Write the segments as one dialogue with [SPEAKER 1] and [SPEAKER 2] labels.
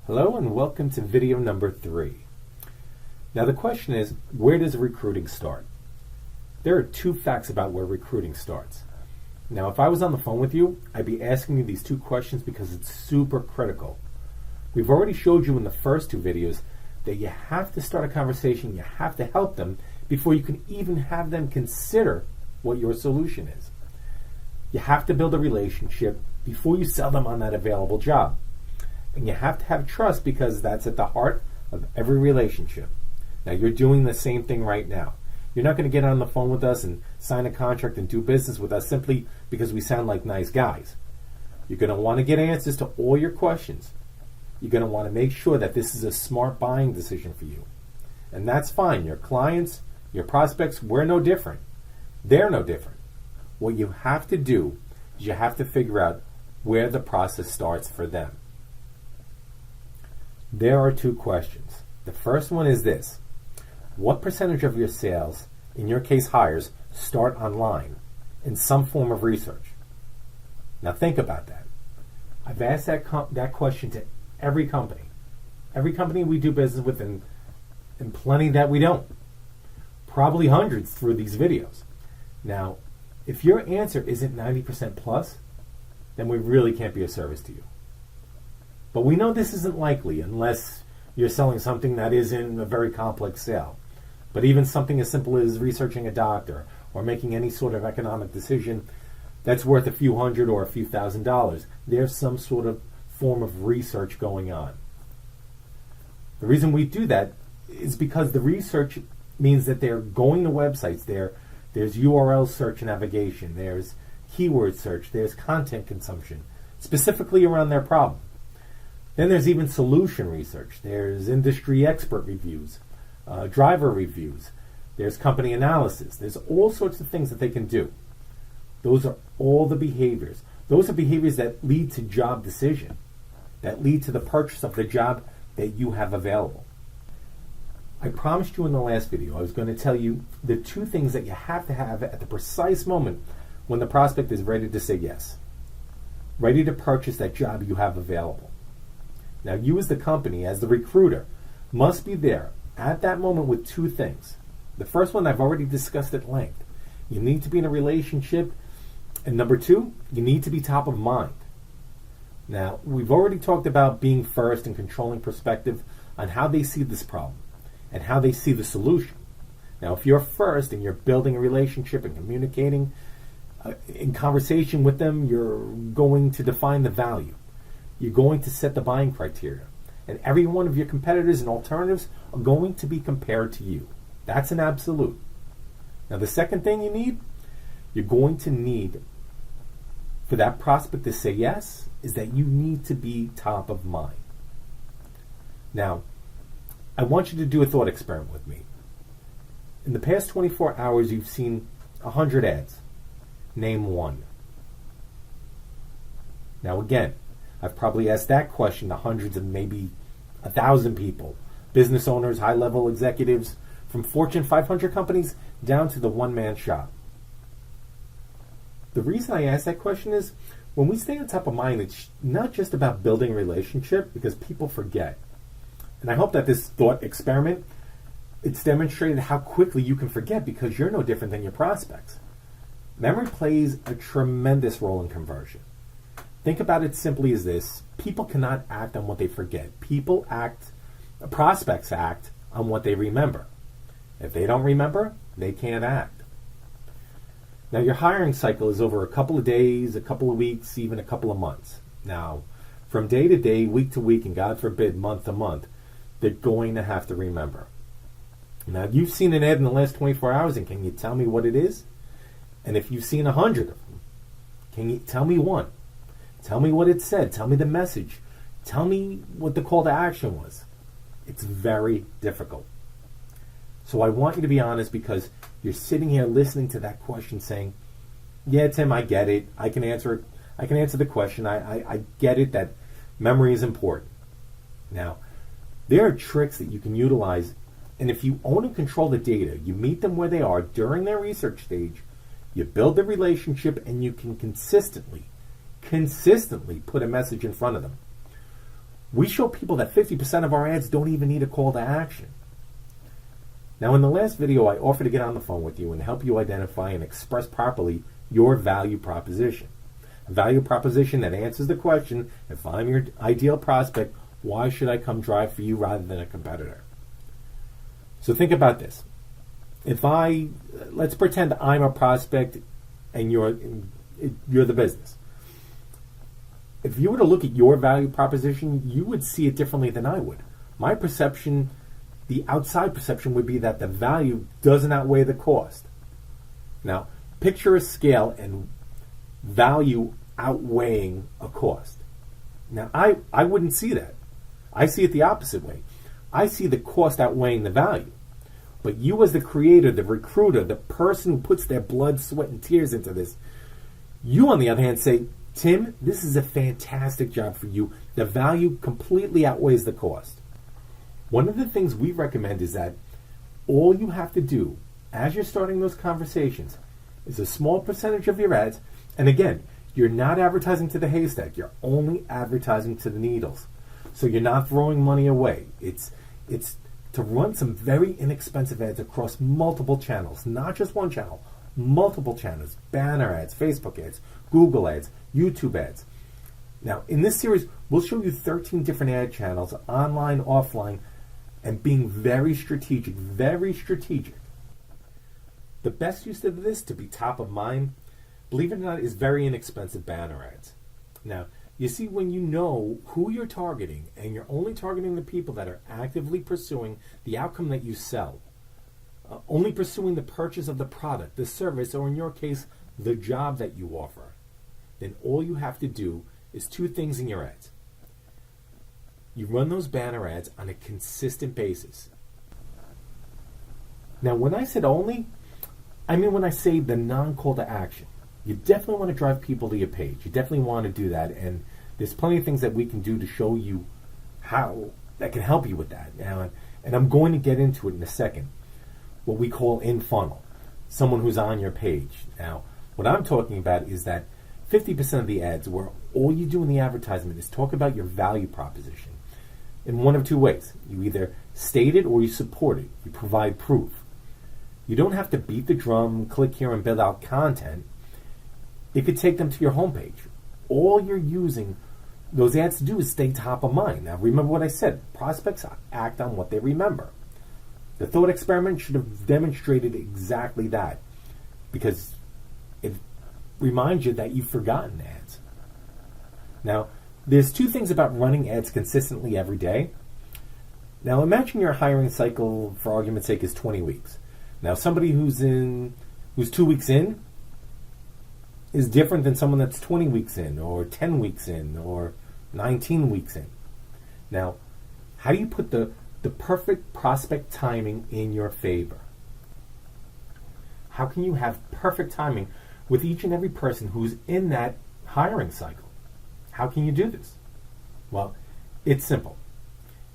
[SPEAKER 1] Hello and welcome to video number 3. Now the question is, where does recruiting start? There are 2 facts about where recruiting starts. Now if I was on the phone with you, I'd be asking you these 2 questions because it's super critical. We've already showed you in the first 2 videos that you have to start a conversation, you have to help them before you can even have them consider what your solution is. You have to build a relationship before you sell them on that available job. And you have to have trust because that's at the heart of every relationship. Now you're doing the same thing right now. You're not going to get on the phone with us and sign a contract and do business with us simply because we sound like nice guys. You're going to want to get answers to all your questions. You're going to want to make sure that this is a smart buying decision for you. And that's fine. Your clients, your prospects, we're no different. They're no different. What you have to do is you have to figure out where the process starts for them. There are 2 questions. The first one is this: what percentage of your sales, in your case hires, start online in some form of research? Now think about that. I've asked that question to every company. Every company we do business with and plenty that we don't. Probably hundreds through these videos. Now, if your answer isn't 90% plus, then we really can't be of service to you. But we know this isn't likely unless you're selling something that isn't a very complex sale. But even something as simple as researching a doctor or making any sort of economic decision that's worth a few hundred or a few $1,000s, there's some sort of form of research going on. The reason we do that is because the research means that they're going to websites. There's URL search and navigation. There's keyword search. There's content consumption, specifically around their problem. Then there's even solution research. There's industry expert reviews, driver reviews. There's company analysis. There's all sorts of things that they can do. Those are all the behaviors. Those are behaviors that lead to job decision, that lead to the purchase of the job that you have available. I promised you in the last video I was going to tell you the 2 things that you have to have at the precise moment when the prospect is ready to say yes, ready to purchase that job you have available. Now you as the company, as the recruiter, must be there at that moment with 2 things. The first one I've already discussed at length. You need to be in a relationship, and number 2, you need to be top of mind. Now, we've already talked about being first and controlling perspective on how they see this problem and how they see the solution. Now, if you're first and you're building a relationship and communicating in conversation with them, you're going to define the value. You're going to set the buying criteria. And every one of your competitors and alternatives are going to be compared to you. That's an absolute. Now, the second thing you're going to need for that prospect to say yes, is that you need to be top of mind. Now, I want you to do a thought experiment with me. In the past 24 hours, you've seen 100 ads. Name one. Now again, I've probably asked that question to hundreds of maybe 1,000 people. Business owners, high-level executives, from Fortune 500 companies down to the one-man shop. The reason I ask that question is, when we stay on top of mind, it's not just about building a relationship, because people forget. And I hope that this thought experiment, it's demonstrated how quickly you can forget because you're no different than your prospects. Memory plays a tremendous role in conversion. Think about it simply as this: people cannot act on what they forget. Prospects act on what they remember. If they don't remember, they can't act. Now, your hiring cycle is over a couple of days, a couple of weeks, even a couple of months. Now, from day to day, week to week, and God forbid, month to month, they're going to have to remember. Now, you've seen an ad in the last 24 hours, and can you tell me what it is? And if you've seen 100 of them, can you tell me one? Tell me what it said. Tell me the message. Tell me what the call to action was. It's very difficult. So I want you to be honest, because you're sitting here listening to that question saying, yeah, Tim, I get it. I can answer it. I can answer the question. I get it that memory is important. Now, there are tricks that you can utilize, and if you own and control the data, you meet them where they are during their research stage, you build the relationship, and you can consistently put a message in front of them. We show people that 50% of our ads don't even need a call to action. Now, in the last video, I offered to get on the phone with you and help you identify and express properly your value proposition. A value proposition that answers the question, if I'm your ideal prospect, why should I come drive for you rather than a competitor? So think about this. Let's pretend I'm a prospect and you're the business. If you were to look at your value proposition, you would see it differently than I would. My perception, the outside perception, would be that the value doesn't outweigh the cost. Now, picture a scale and value outweighing a cost. Now, I wouldn't see that. I see it the opposite way. I see the cost outweighing the value. But you as the creator, the recruiter, the person who puts their blood, sweat, and tears into this, you on the other hand say, Tim, this is a fantastic job for you. The value completely outweighs the cost. One of the things we recommend is that all you have to do as you're starting those conversations is a small percentage of your ads, and again, you're not advertising to the haystack, you're only advertising to the needles. So you're not throwing money away. It's to run some very inexpensive ads across multiple channels, not just one channel, multiple channels, banner ads, Facebook ads, Google ads, YouTube ads. Now, in this series, we'll show you 13 different ad channels, online, offline, and being very strategic, very strategic. The best use of this to be top of mind, believe it or not, is very inexpensive banner ads. Now, you see, when you know who you're targeting and you're only targeting the people that are actively pursuing the outcome that you sell, only pursuing the purchase of the product, the service, or in your case, the job that you offer, then all you have to do is two things in your ads. You run those banner ads on a consistent basis. Now, when I said only, I mean when I say the non-call to action. You definitely want to drive people to your page. You definitely want to do that, and there's plenty of things that we can do to show you how that can help you with that. Now, and I'm going to get into it in a second. What we call in-funnel, someone who's on your page. Now, what I'm talking about is that 50% of the ads where all you do in the advertisement is talk about your value proposition in one of two ways. You either state it or you support it. You provide proof. You don't have to beat the drum, click here, and build out content. It could take them to your homepage. All you're using those ads to do is stay top of mind. Now, remember what I said. Prospects act on what they remember. The thought experiment should have demonstrated exactly that, because it reminds you that you've forgotten ads. Now, there's two things about running ads consistently every day. Now, imagine your hiring cycle, for argument's sake, is 20 weeks. Now, somebody who's 2 weeks in is different than someone that's 20 weeks in, or 10 weeks in, or 19 weeks in. Now, how do you put the perfect prospect timing in your favor? How can you have perfect timing with each and every person who's in that hiring cycle? How can you do this? Well, it's simple.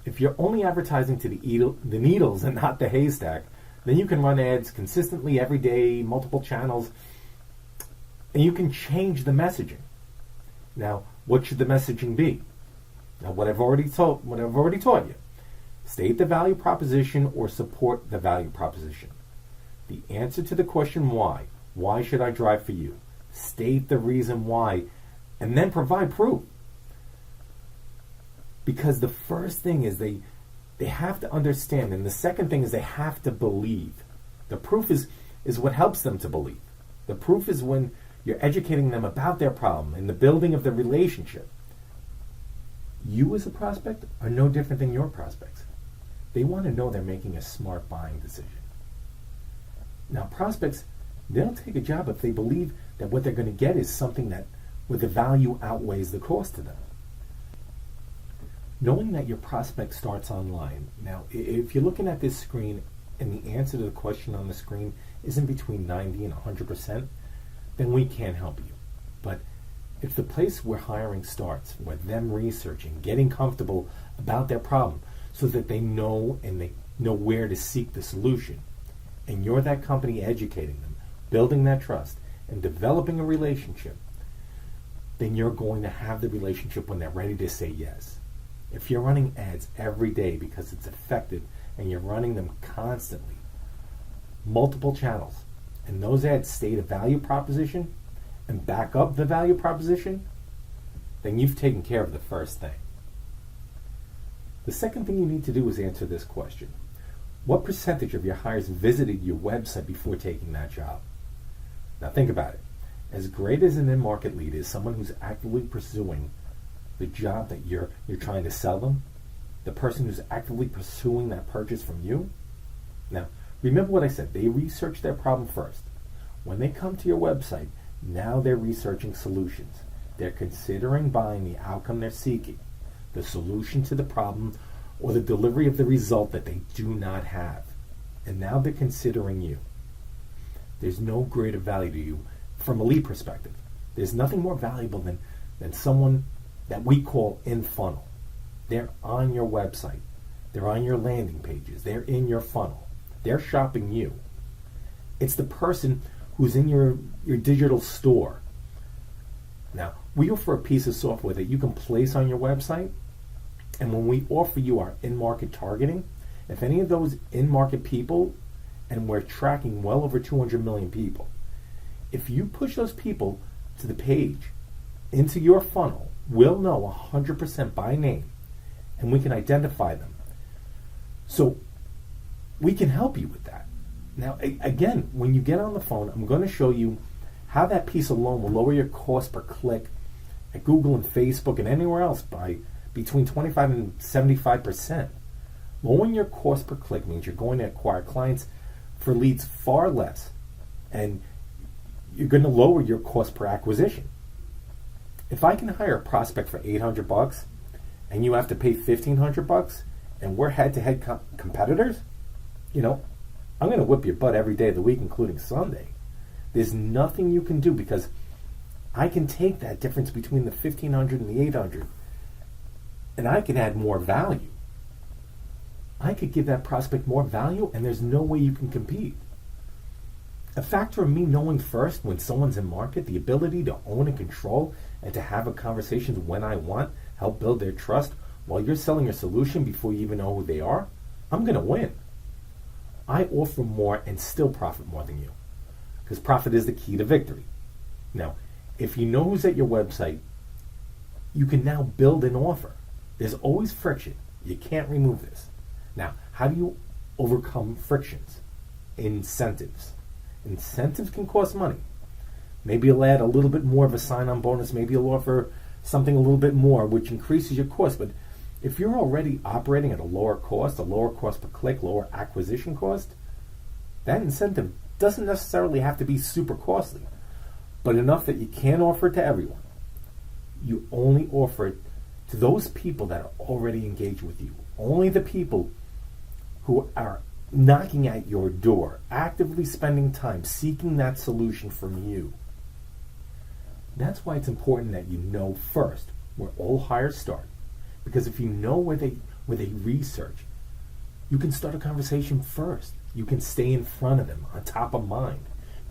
[SPEAKER 1] If you're only advertising to the needles and not the haystack, then you can run ads consistently every day, multiple channels, and you can change the messaging. Now, what should the messaging be? Now, what I've already taught you. State the value proposition or support the value proposition. The answer to the question why. Why should I drive for you? State the reason why, and then provide proof. Because the first thing is they have to understand, and the second thing is they have to believe. The proof is what helps them to believe. The proof is when you're educating them about their problem and the building of the relationship. You as a prospect are no different than your prospects. They want to know they're making a smart buying decision. Now, prospects, they'll take a job if they believe that what they're going to get is something where the value outweighs the cost to them. Knowing that your prospect starts online. Now, if you're looking at this screen and the answer to the question on the screen isn't between 90 and 100%, then we can't help you. But if the place where hiring starts, with them researching, getting comfortable about their problem so that they know and they know where to seek the solution, and you're that company educating them, building that trust, and developing a relationship, then you're going to have the relationship when they're ready to say yes. If you're running ads every day because it's effective and you're running them constantly, multiple channels, and those ads state a value proposition and back up the value proposition, then you've taken care of the first thing. The second thing you need to do is answer this question. What percentage of your hires visited your website before taking that job? Now think about it. As great as an in-market lead is someone who's actively pursuing the job that you're trying to sell them, the person who's actively pursuing that purchase from you. Now, remember what I said. They research their problem first. When they come to your website, now they're researching solutions. They're considering buying the outcome they're seeking, the solution to the problem, or the delivery of the result that they do not have. And now they're considering you. There's no greater value to you from a lead perspective. There's nothing more valuable than someone that we call in funnel. They're on your website. They're on your landing pages. They're in your funnel. They're shopping you. It's the person who's in your digital store. Now, we offer a piece of software that you can place on your website, and when we offer you our in-market targeting, if any of those in-market people, and we're tracking well over 200 million people, if you push those people to the page into your funnel, we'll know 100% by name, and we can identify them. So we can help you with that. Now, again, when you get on the phone, I'm going to show you how that piece alone will lower your cost per click at Google and Facebook and anywhere else by between 25 and 75%. Lowering your cost per click means you're going to acquire clients for leads far less, and you're going to lower your cost per acquisition. If I can hire a prospect for $800 and you have to pay $1,500 and we're head-to-head competitors, I'm going to whip your butt every day of the week, including Sunday. There's nothing you can do because I can take that difference between the $1,500 and the $800 and I can add more value. I could give that prospect more value, and there's no way you can compete. A factor of me knowing first when someone's in market, the ability to own and control and to have a conversation when I want, help build their trust while you're selling your solution before you even know who they are, I'm going to win. I offer more and still profit more than you because profit is the key to victory. Now, if you know who's at your website, you can now build an offer. There's always friction. You can't remove this. Now, how do you overcome frictions? Incentives. Incentives can cost money. Maybe you'll add a little bit more of a sign-on bonus. Maybe you'll offer something a little bit more, which increases your cost. But if you're already operating at a lower cost per click, lower acquisition cost, that incentive doesn't necessarily have to be super costly, but enough that you can't offer it to everyone. You only offer it to those people that are already engaged with you. Only the people who are knocking at your door, actively spending time seeking that solution from you. That's why it's important that you know first where all hires start. Because if you know where they research, you can start a conversation first. You can stay in front of them, on top of mind.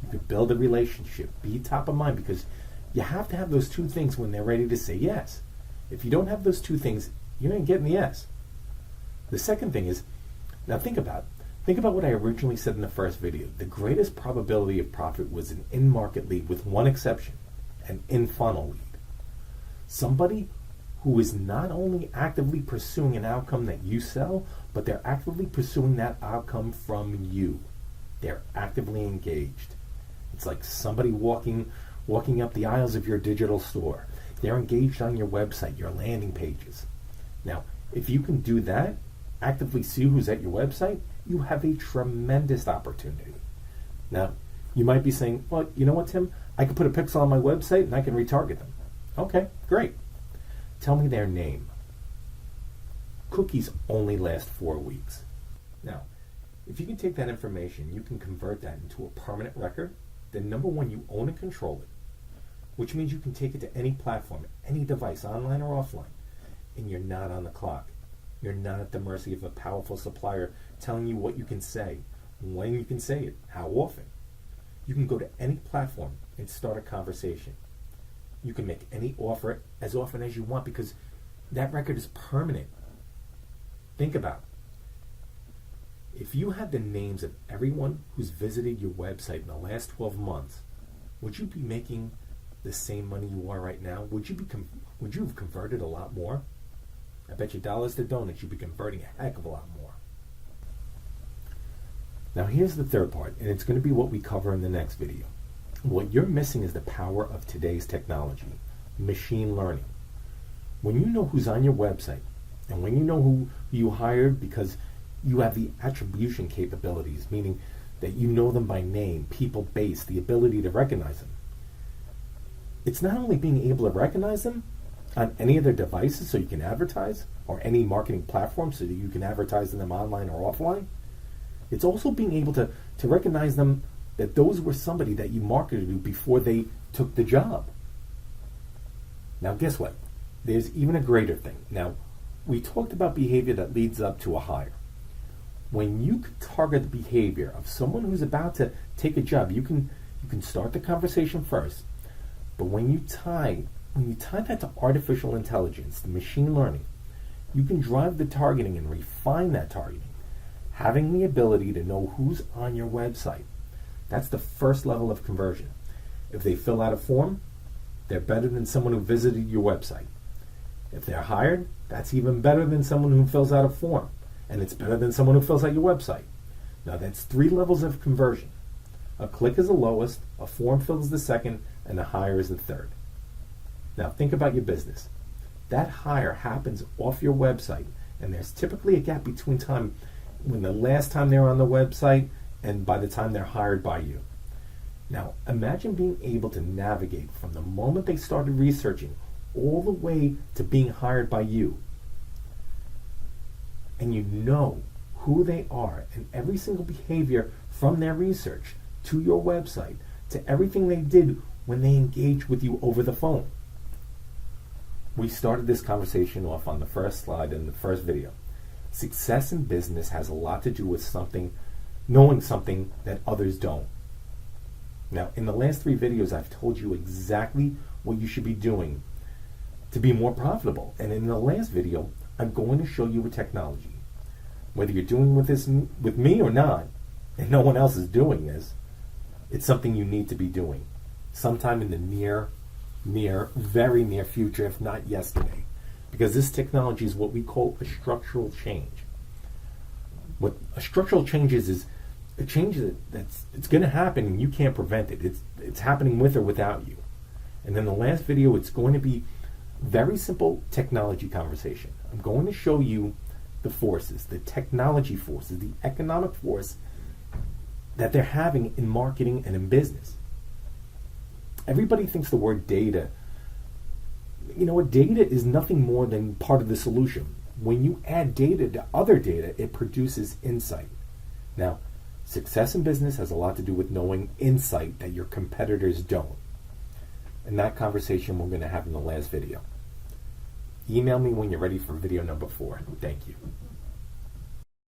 [SPEAKER 1] You can build a relationship, be top of mind, because you have to have those two things when they're ready to say yes. If you don't have those two things, you're not getting the yes. The second thing is, now think about what I originally said in the first video. The greatest probability of profit was an in-market lead with one exception, an in-funnel lead. Somebody who is not only actively pursuing an outcome that you sell, but they're actively pursuing that outcome from you. They're actively engaged. It's like somebody walking up the aisles of your digital store. They're engaged on your website, your landing pages. Now, if you can do that, actively see who's at your website, you have a tremendous opportunity. Now, you might be saying, well, you know what, Tim? I can put a pixel on my website and I can retarget them. Okay, great. Tell me their name. Cookies only last 4 weeks. Now, if you can take that information, you can convert that into a permanent record, then number one, you own and control it, which means you can take it to any platform, any device, online or offline, and you're not on the clock. You're not at the mercy of a powerful supplier telling you what you can say, when you can say it, how often. You can go to any platform and start a conversation. You can make any offer as often as you want because that record is permanent. Think about it. If you had the names of everyone who's visited your website in the last 12 months, would you be making the same money you are right now? Would you have converted a lot more? I bet you dollars to donuts you'd be converting a heck of a lot more. Now here's the third part, and it's going to be what we cover in the next video. What you're missing is the power of today's technology, machine learning. When you know who's on your website, and when you know who you hired because you have the attribution capabilities, meaning that you know them by name, people-based, the ability to recognize them. It's not only being able to recognize them on any of their devices so you can advertise, or any marketing platform so that you can advertise in them online or offline. It's also being able to recognize them, that those were somebody that you marketed to before they took the job. Now guess what? There's even a greater thing. Now, we talked about behavior that leads up to a hire. When you can target the behavior of someone who's about to take a job, you can start the conversation first. But when you tie that to artificial intelligence, the machine learning, you can drive the targeting and refine that targeting. Having the ability to know who's on your website. That's the first level of conversion. If they fill out a form, they're better than someone who visited your website. If they're hired, that's even better than someone who fills out a form. And it's better than someone who fills out your website. Now that's 3 levels of conversion. A click is the lowest, a form fills the second, and a hire is the third. Now think about your business. That hire happens off your website, and there's typically a gap between time when the last time they're on the website and by the time they're hired by you. Now imagine being able to navigate from the moment they started researching all the way to being hired by you. And you know who they are and every single behavior from their research to your website to everything they did when they engaged with you over the phone. We started this conversation off on the first slide in the first video. Success in business has a lot to do with knowing something that others don't. Now, in the last 3 videos, I've told you exactly what you should be doing to be more profitable. And in the last video, I'm going to show you a technology. Whether you're doing this with me or not, and no one else is doing this, it's something you need to be doing sometime in the very near future, if not yesterday. Because this technology is what we call a structural change. What a structural change is a change it's going to happen and you can't prevent it. It's happening with or without you. And in the last video, it's going to be very simple technology conversation. I'm going to show you the forces, the technology forces, the economic force that they're having in marketing and in business. Everybody thinks the word data, you know what, data is nothing more than part of the solution. When you add data to other data, it produces insight. Now, success in business has a lot to do with knowing insight that your competitors don't. And that conversation we're going to have in the last video. Email me when you're ready for video number 4. Thank you.